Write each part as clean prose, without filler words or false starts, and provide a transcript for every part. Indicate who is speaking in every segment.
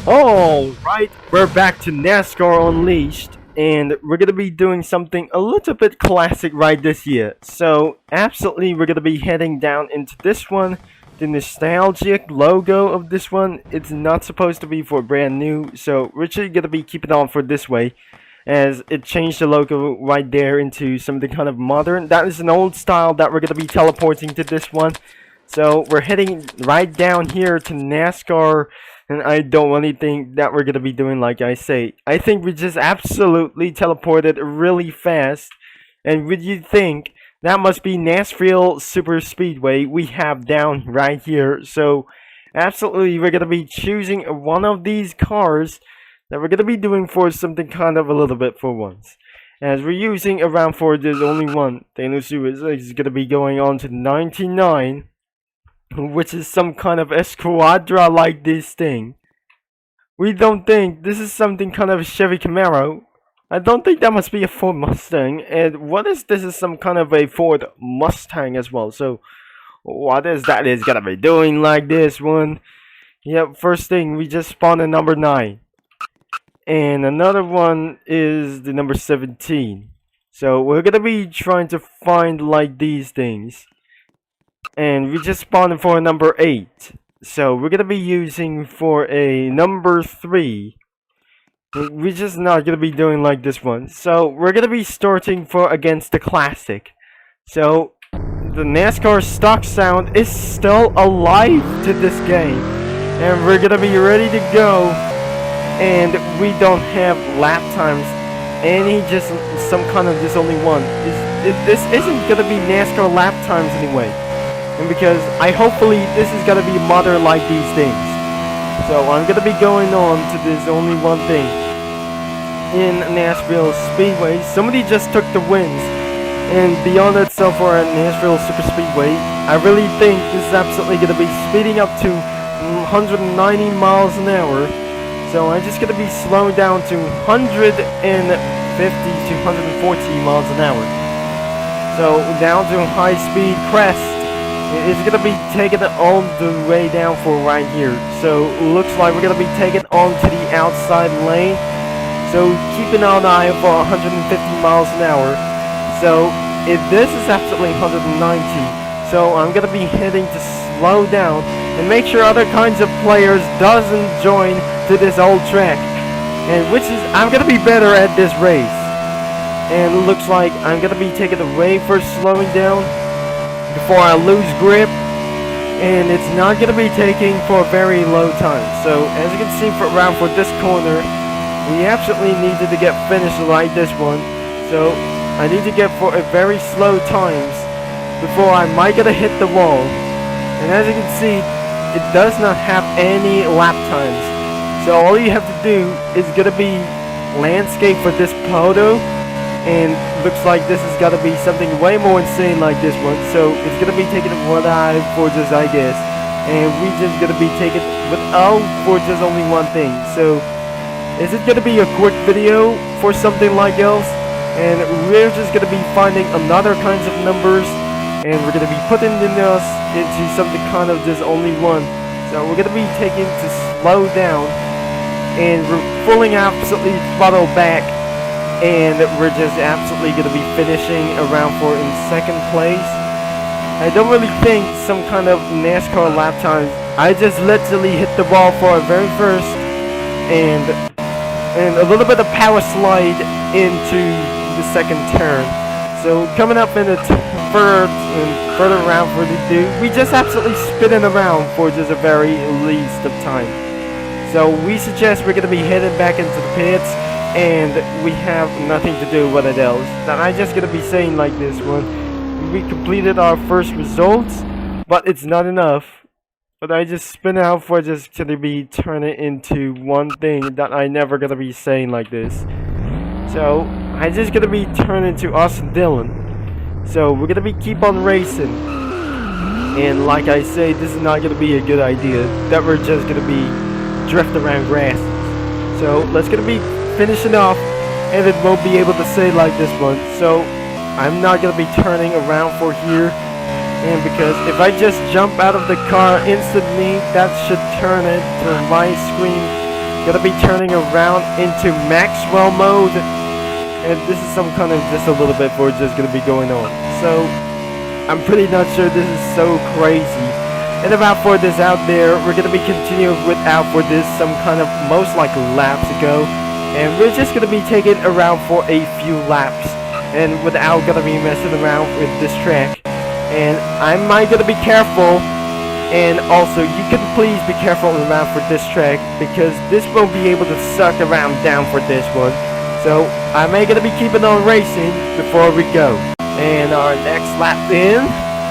Speaker 1: Alright, we're back to NASCAR Unleashed, and we're gonna be doing something a little bit classic right this year. So, absolutely, we're gonna be heading down into this one. The nostalgic logo of this one, it's not supposed to be for brand new, so we're just gonna be keeping on for this way, as it changed the logo right there into something kind of modern. That is an old style that we're gonna be teleporting to this one. So, we're heading right down here to NASCAR. And I don't really think that we're gonna be doing like I say. I think we just absolutely teleported really fast. And would you think that must be Nashville Superspeedway we have down right here. So absolutely we're gonna be choosing one of these cars that we're gonna be doing for something kind of a little bit for once. As we're using around for there's only one. Daniel is gonna be going on to 99. Which is some kind of Esquadra like this thing. We don't think this is something kind of Chevy Camaro. I don't think that must be a Ford Mustang. And what is this? Is some kind of a Ford Mustang as well. So what is that is gonna be doing like this one? Yep, first thing we just spawned a number 9. And another one is the number 17. So we're gonna be trying to find like these things. And we just spawned for a number 8. So we're gonna be using for a number 3. We're just not gonna be doing like this one. So we're gonna be starting for against the classic. So the NASCAR stock sound is still alive to this game. And we're gonna be ready to go. And we don't have lap times. Any just some kind of this only one. This isn't gonna be NASCAR lap times anyway. And because hopefully this is gonna be modern like these things. So I'm gonna be going on to this only one thing. In Nashville Speedway, somebody just took the wins. And beyond itself for Nashville Superspeedway, I really think this is absolutely gonna be speeding up to 190 miles an hour. So I'm just gonna be slowing down to 150 to 140 miles an hour. So down to high speed crest. It's gonna be taking it all the way down for right here. So looks like we're gonna be taking on to the outside lane. So keep an eye for 150 miles an hour. So if this is absolutely 190, so I'm gonna be heading to slow down and make sure other kinds of players doesn't join to this old track. And which is I'm gonna be better at this race. And it looks like I'm gonna be taking away for slowing down before I lose grip, and it's not going to be taking for a very low time. So as you can see around for this corner, we absolutely needed to get finished like this one. So I need to get for a very slow times before I might get to hit the wall. And as you can see, it does not have any lap times. So all you have to do is going to be landscape for this photo. And looks like this has got to be something way more insane like this one. So it's going to be taking what I for just I guess. And we just going to be taking without for just only one thing. So is it going to be a quick video for something like else? And we're just going to be finding another kinds of numbers. And we're going to be putting us into something kind of just only one. So we're going to be taking to slow down. And we're pulling absolutely throttle back. And we're just absolutely going to be finishing around for in second place. I don't really think some kind of NASCAR lap times. I just literally hit the ball for a very first and a little bit of power slide into the second turn. So coming up in the further round for the dude, we just absolutely spinning around for just a very least of time. So we suggest we're going to be heading back into the pits. And we have nothing to do with it else. Now I'm just gonna be saying like this one. We completed our first results, but it's not enough. But I just spin out for just gonna be turn it into one thing that I never gonna be saying like this. So I just gonna be turning to Austin Dillon. So we're gonna be keep on racing. And like I say, this is not gonna be a good idea. That we're just gonna be drift around grass. So let's gonna be finishing off, and it won't be able to say like this one. So I'm not gonna be turning around for here, and because if I just jump out of the car instantly, that should turn it to my screen gonna be turning around into Maxwell mode, and this is some kind of just a little bit more just gonna be going on. So I'm pretty not sure, this is so crazy. And about for this out there, we're gonna be continuing without for this some kind of most likely laps ago, and we're just gonna be taking around for a few laps, and without gonna be messing around with this track. And I might gonna be careful, and also you can please be careful around for this track, because this won't be able to suck around down for this one. So I may gonna be keeping on racing before we go. And our next lap in.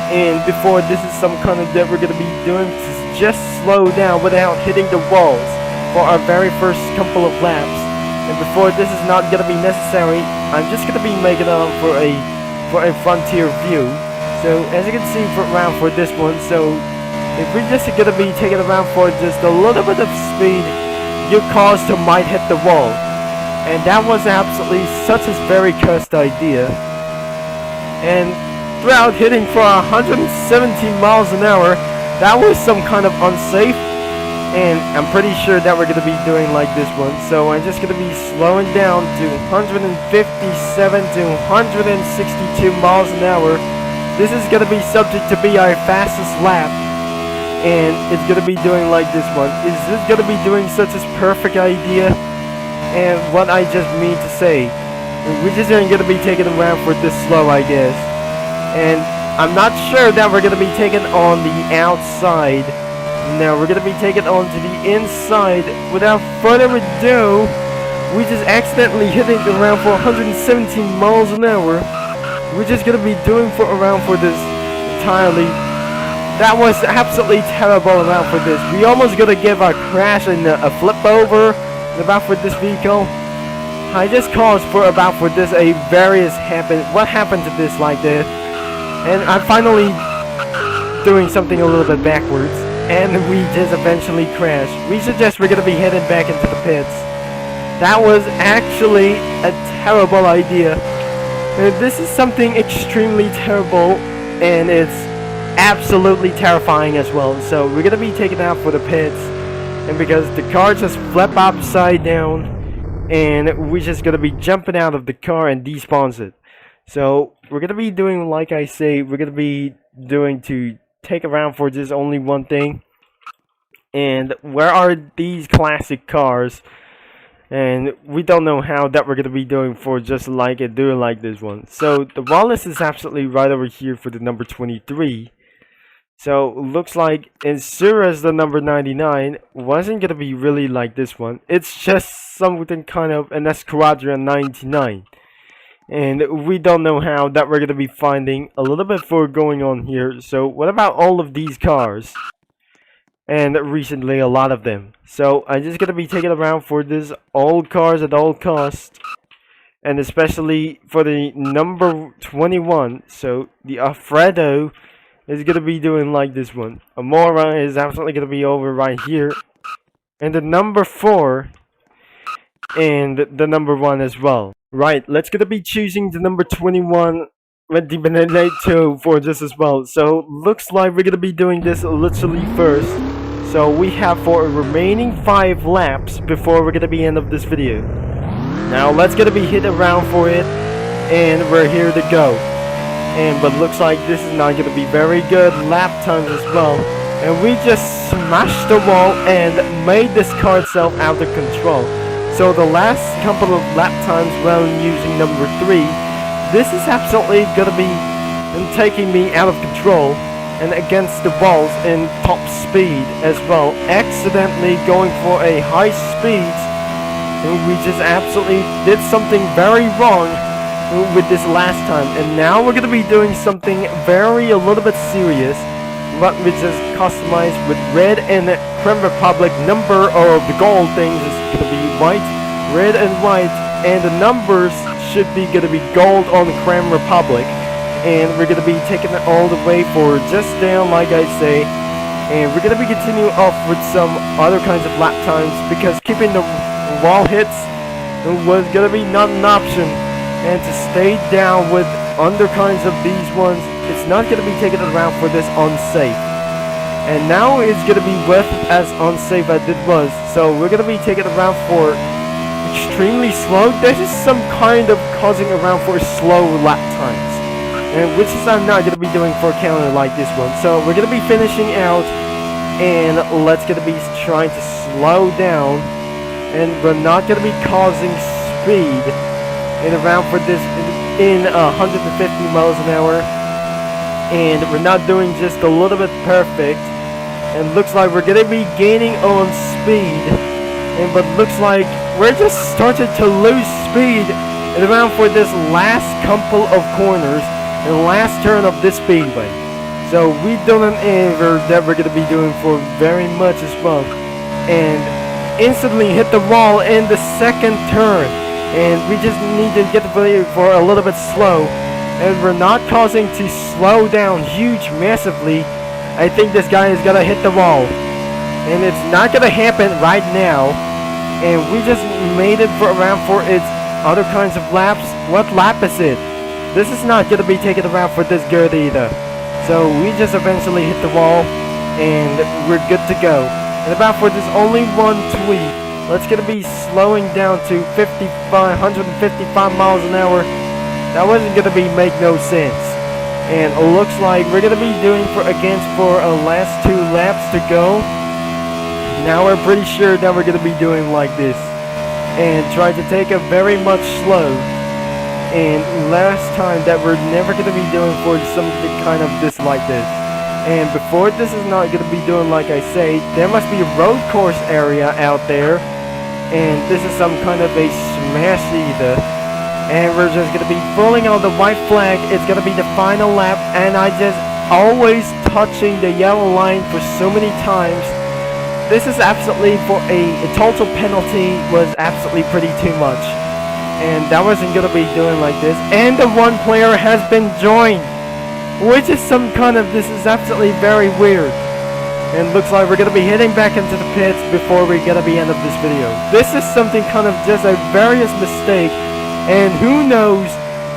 Speaker 1: And before this is some kind of that we're going to be doing to just slow down without hitting the walls for our very first couple of laps. And before this is not going to be necessary, I'm just going to be making up for a frontier view. So as you can see for this one, so if we're just going to be taking around for just a little bit of speed, your cars might hit the wall. And that was absolutely such a very cursed idea. And throughout hitting for 117 miles an hour, that was some kind of unsafe, and I'm pretty sure that we're going to be doing like this one. So I'm just going to be slowing down to 157 to 162 miles an hour. This is going to be subject to be our fastest lap, and it's going to be doing like this one. Is this going to be doing such a perfect idea? And what I just mean to say, we're just going to be taking around for this slow, I guess. And I'm not sure that we're going to be taking on the outside. No, we're going to be taking on to the inside. Without further ado, we just accidentally hitting around for 117 miles an hour. We're just going to be doing for around for this entirely. That was absolutely terrible around for this. We almost going to give a crash and a flip over about for this vehicle. I just caused for about for this a various happen. What happened to this like this? And I'm finally doing something a little bit backwards, and we just eventually crashed. We suggest we're going to be heading back into the pits. That was actually a terrible idea. This is something extremely terrible, and it's absolutely terrifying as well. So we're going to be taken out for the pits, and because the car just flip upside down, and we're just going to be jumping out of the car and despawns it. So we're going to be doing, like I say, we're going to be doing to take around for just only one thing. And where are these classic cars? And we don't know how that we're going to be doing for just like it, doing like this one. So the wallet is absolutely right over here for the number 23. So looks like, and Shure as the number 99 wasn't going to be really like this one. It's just something kind of an Esquadron 99. And we don't know how that we're going to be finding a little bit for going on here. So what about all of these cars? And recently a lot of them. So I'm just going to be taking around for this old cars at all costs. And especially for the number 21. So the Alfredo is going to be doing like this one. Amora is absolutely going to be over right here. And the number 4. And the number 1 as well. Right, let's gonna be choosing the number 21 with the Benedetto for this as well. So looks like we're gonna be doing this literally first. So we have for a remaining 5 laps before we're gonna be end of this video. Now let's gonna be hit around for it, and we're here to go. And but looks like this is not gonna be very good lap times as well. And we just smashed the wall and made this car itself out of control. So the last couple of lap times when using number 3, this is absolutely going to be taking me out of control and against the walls in top speed as well. Accidentally going for a high speed, and we just absolutely did something very wrong with this last time. And now we're going to be doing something a little bit serious. What we just customized with red and Creme Republic number of the gold things is going to be white, red and white, and the numbers should be going to be gold on the Creme Republic. And we're going to be taking it all the way for just down, like I say. And we're going to be continuing off with some other kinds of lap times, because keeping the wall hits was going to be not an option. And to stay down with under kinds of these ones, it's not going to be taken around for this unsafe. and now it's gonna be worth it as unsafe as it was. So we're gonna be taking around for extremely slow. This is some kind of causing around for slow lap times, and which is I'm not gonna be doing for a counter like this one. So we're gonna be finishing out, and let's gonna be trying to slow down, and we're not gonna be causing speed in around for this in 150 miles an hour, and we're not doing just a little bit perfect. And looks like we're gonna be gaining on speed, and but looks like we're just starting to lose speed and around for this last couple of corners and last turn of this speedway. So we don't ever that we're gonna be doing for very much as well, and instantly hit the wall in the second turn, and we just need to get the video for a little bit slow, and we're not causing to slow down huge massively. I think this guy is gonna hit the wall, and it's not gonna happen right now. And we just made it for around for its other kinds of laps. What lap is it? This is not gonna be taken around for this good either. So we just eventually hit the wall, and we're good to go. And about for this only one tweak, let's gonna be slowing down to 155 miles an hour. That wasn't gonna be make no sense. And it looks like we're gonna be doing for a last 2 laps to go. Now we're pretty sure that we're gonna be doing like this, and try to take a very much slow. And last time that we're never gonna be doing for something kind of this like this. And before this is not gonna be doing like I say, there must be a road course area out there, and this is some kind of a smash either. And we're just gonna be pulling on the white flag. It's gonna be the final lap, and I just always touching the yellow line for so many times. This is absolutely for a total penalty was absolutely pretty too much, and that wasn't gonna be doing like this. And the one player has been joined, which is some kind of this is absolutely very weird. And looks like we're gonna be heading back into the pits before we get to the end of this video. This is something kind of just a various mistake. And who knows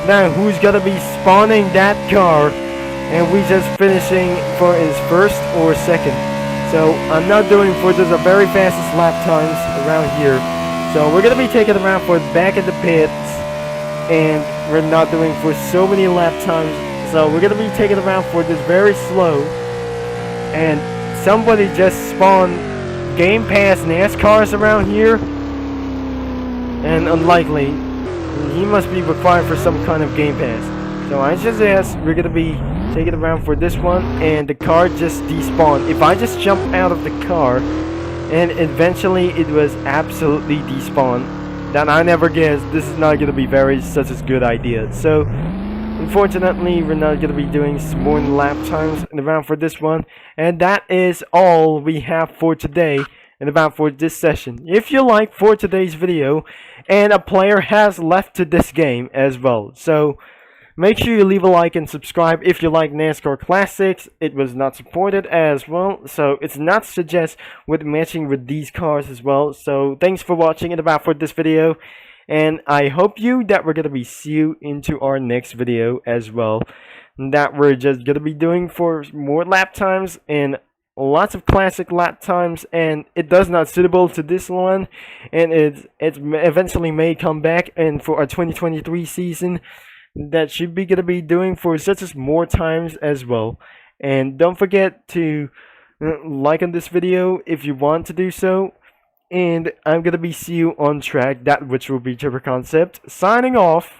Speaker 1: now who's gonna be spawning that car, and we just finishing for his first or second. So I'm not doing for this a very fastest lap times around here. So we're gonna be taking around for back in the pits, and we're not doing for so many lap times. So we're gonna be taking around for this very slow. And somebody just spawned Game Pass NASCARs around here, and unlikely. He must be required for some kind of Game Pass. So I just asked, we're gonna be taking around for this one, and the car just despawned. If I just jump out of the car, and eventually it was absolutely despawned, then I never guessed this is not gonna be such a good idea. So unfortunately, we're not gonna be doing some more lap times around for this one, and that is all we have for today. And about for this session. If you like for today's video, and a player has left to this game as well, so make sure you leave a like and subscribe if you like NASCAR Classics. It was not supported as well, so it's not suggest with matching with these cars as well. So thanks for watching and about for this video, and I hope that we're gonna be see you into our next video as well. That we're just gonna be doing for more lap times and lots of classic lap times, and it does not suitable to this one, and it eventually may come back, and for our 2023 season that should be gonna be doing for such as more times as well. And don't forget to like on this video if you want to do so, and I'm gonna be see you on track, that which will be Trevor Concept signing off.